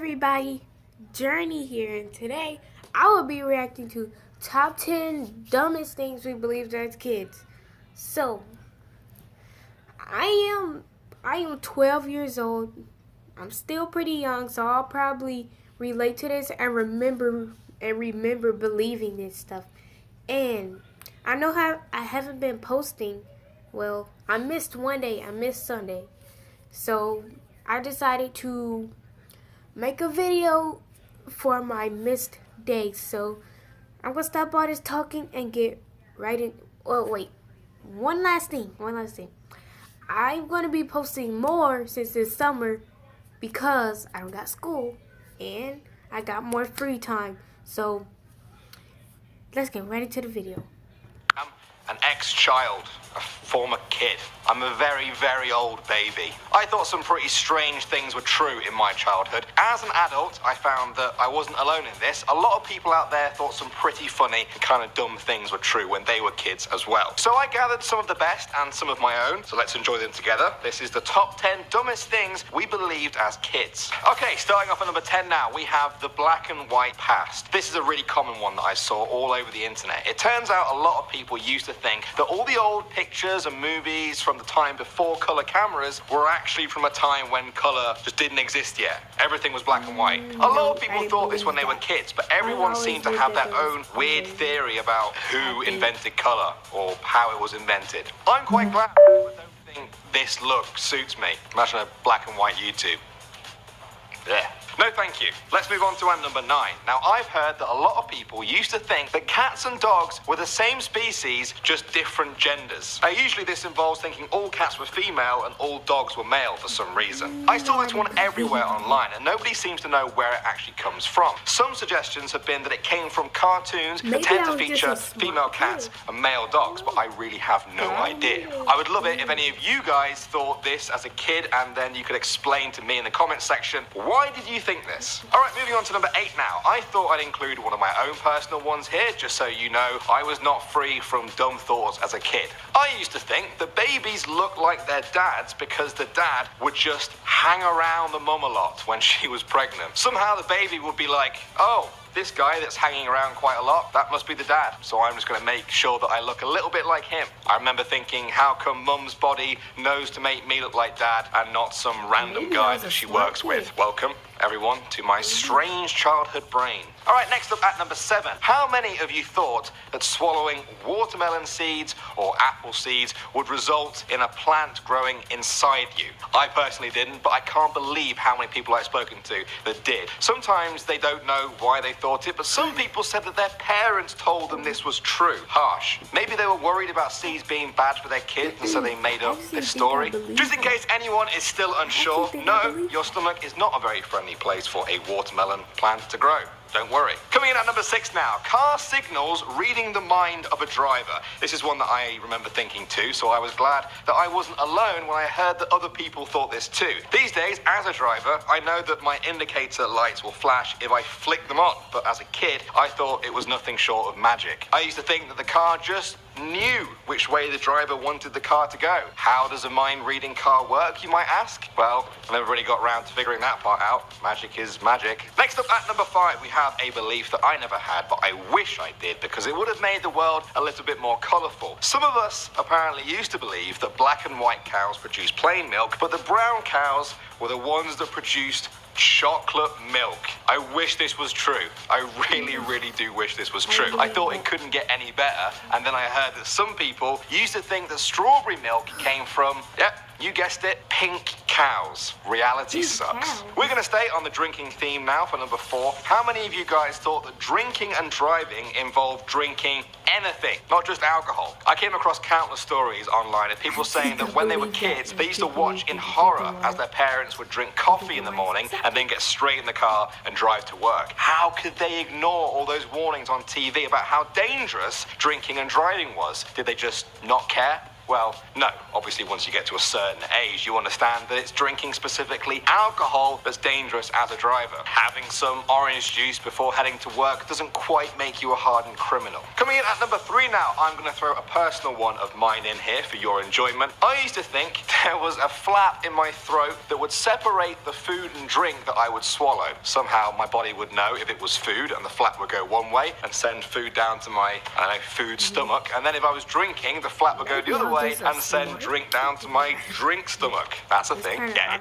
everybody, Journey here, and today I will be reacting to top 10 dumbest things we believed as kids. So, I am 12 years old. I'm still pretty young, so I'll probably relate to this and remember believing this stuff. And I know how I haven't been posting. Well, I missed one day. I missed Sunday. So, I decided to make a video for my missed days. So I'm gonna stop all this talking and get right in. Oh wait, one last thing. I'm gonna be posting more since it's summer because I don't got school and I got more free time. So let's get right into the video. I'm an ex-child, a former kid. I'm a very, very old baby. I thought some pretty strange things were true in my childhood. As an adult, I found that I wasn't alone in this. A lot of people out there thought some pretty funny and kind of dumb things were true when they were kids as well. So I gathered some of the best and some of my own, so let's enjoy them together. This is the top 10 dumbest things we believed as kids. Okay, starting off at number 10 now, we have the black and white past. This is a really common one that I saw all over the internet. It turns out a lot of people used to think that all the old pictures and movies from the time before color cameras were actually from a time when color just didn't exist yet. Everything was black and white. A lot of people thought this when they were kids, but everyone seemed to have their own weird theory about who invented color or how it was invented. I'm quite glad I don't think this look suits me. Imagine a black and white YouTube. Yeah. No, thank you. Let's move on to our number 9. Now, I've heard that a lot of people used to think that cats and dogs were the same species, just different genders. Usually this involves thinking all cats were female and all dogs were male for some reason. I saw this one everywhere online and nobody seems to know where it actually comes from. Some suggestions have been that it came from cartoons that tend to feature female cats and male dogs, but I really have no idea. I would love it if any of you guys thought this as a kid and then you could explain to me in the comments section, why did you think this? Alright, moving on to number 8 now. I thought I'd include one of my own personal ones here, just so you know I was not free from dumb thoughts as a kid. I used to think that babies look like their dads because the dad would just hang around the mum a lot when she was pregnant. Somehow the baby would be like, oh, this guy that's hanging around quite a lot, that must be the dad. So I'm just going to make sure that I look a little bit like him. I remember thinking, how come mum's body knows to make me look like dad and not some random guy that she works with? Welcome, everyone, to my strange childhood brain. All right, next up at number 7. How many of you thought that swallowing watermelon seeds or apple seeds would result in a plant growing inside you? I personally didn't, but I can't believe how many people I've spoken to that did. Sometimes they don't know why they thought it, but some people said that their parents told them this was true. Harsh. Maybe they were worried about seeds being bad for their kids, and so they made up this story. Just in case anyone is still unsure, no, your stomach is not a very friendly place for a watermelon plant to grow. Don't worry. Coming in at number 6 now, car signals reading the mind of a driver. This is one that I remember thinking too, so I was glad that I wasn't alone when I heard that other people thought this too. These days, as a driver, I know that my indicator lights will flash if I flick them on, but as a kid, I thought it was nothing short of magic. I used to think that the car just knew which way the driver wanted the car to go. How does a mind-reading car work, you might ask? Well, I never really got around to figuring that part out. Magic is magic. Next up at number 5, we have a belief that I never had, but I wish I did, because it would have made the world a little bit more colourful. Some of us apparently used to believe that black and white cows produce plain milk, but the brown cows were the ones that produced chocolate milk. I wish this was true. I really do wish this was true. I thought it couldn't get any better, and then I heard that some people used to think that strawberry milk came from, yep, you guessed it, pink cows. Reality sucks. We're going to stay on the drinking theme now for number 4. How many of you guys thought that drinking and driving involved drinking anything, not just alcohol? I came across countless stories online of people saying that when they were kids, they used to watch in horror as their parents would drink coffee in the morning and then get straight in the car and drive to work. How could they ignore all those warnings on TV about how dangerous drinking and driving was? Did they just not care? Well, no. Obviously, once you get to a certain age, you understand that it's drinking specifically alcohol that's dangerous as a driver. Having some orange juice before heading to work doesn't quite make you a hardened criminal. Coming in at number 3 now, I'm going to throw a personal one of mine in here for your enjoyment. I used to think there was a flap in my throat that would separate the food and drink that I would swallow. Somehow my body would know if it was food and the flap would go one way and send food down to my, food stomach. And then if I was drinking, the flap would go the other way and send drink down to my drink stomach. That's a thing. Yeah.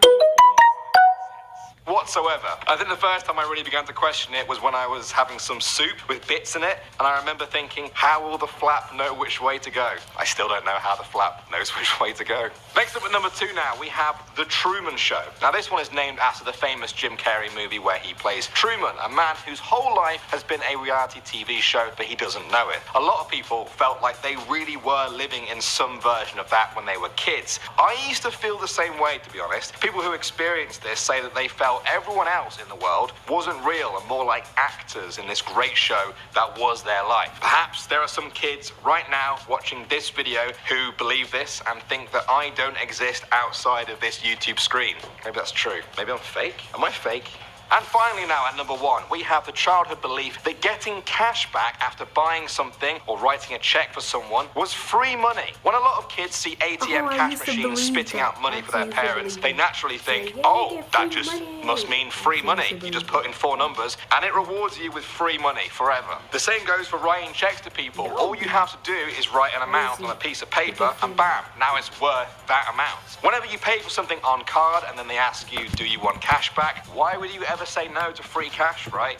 Whatsoever. I think the first time I really began to question it was when I was having some soup with bits in it, and I remember thinking, how will the flap know which way to go? I still don't know how the flap knows which way to go. Next up at number 2 now, we have The Truman Show. Now this one is named after the famous Jim Carrey movie where he plays Truman, a man whose whole life has been a reality TV show, but he doesn't know it. A lot of people felt like they really were living in some version of that when they were kids. I used to feel the same way, to be honest. People who experienced this say that they felt everyone else in the world wasn't real and more like actors in this great show that was their life. Perhaps there are some kids right now watching this video who believe this and think that I don't exist outside of this YouTube screen. Maybe that's true. Maybe I'm fake. Am I fake? And finally now at number 1, we have the childhood belief that getting cash back after buying something or writing a check for someone was free money. When a lot of kids see ATM cash machines spitting out money for their parents, they naturally think, oh, that just must mean free money. You just put in 4 numbers and it rewards you with free money forever. The same goes for writing checks to people. All you have to do is write an amount on a piece of paper and bam, now it's worth that amount. Whenever you pay for something on card and then they ask you, do you want cash back? Why would you ever say no to free cash, right?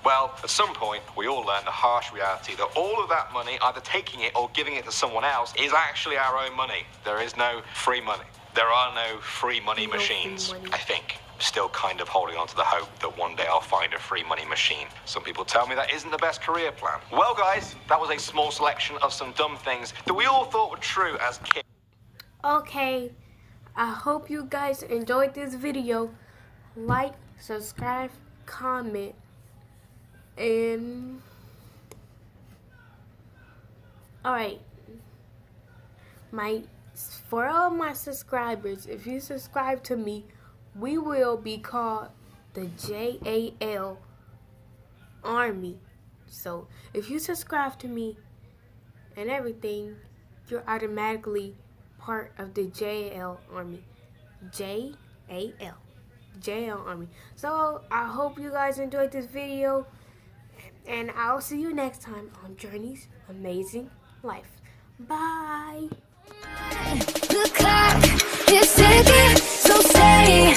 Well, at some point, we all learn the harsh reality that all of that money, either taking it or giving it to someone else, is actually our own money. There is no free money. There are no free money machines, I think. Still kind of holding on to the hope that one day I'll find a free money machine. Some people tell me that isn't the best career plan. Well, guys, that was a small selection of some dumb things that we all thought were true as kids. Okay, I hope you guys enjoyed this video. Like, subscribe, comment, and alright, for all my subscribers, if you subscribe to me, we will be called the JAL Army. So if you subscribe to me and everything, you're automatically part of the JAL Army. JAL Army. So I hope you guys enjoyed this video, and I'll see you next time on Journey's Amazing Life. Bye. The clock is ticking, so say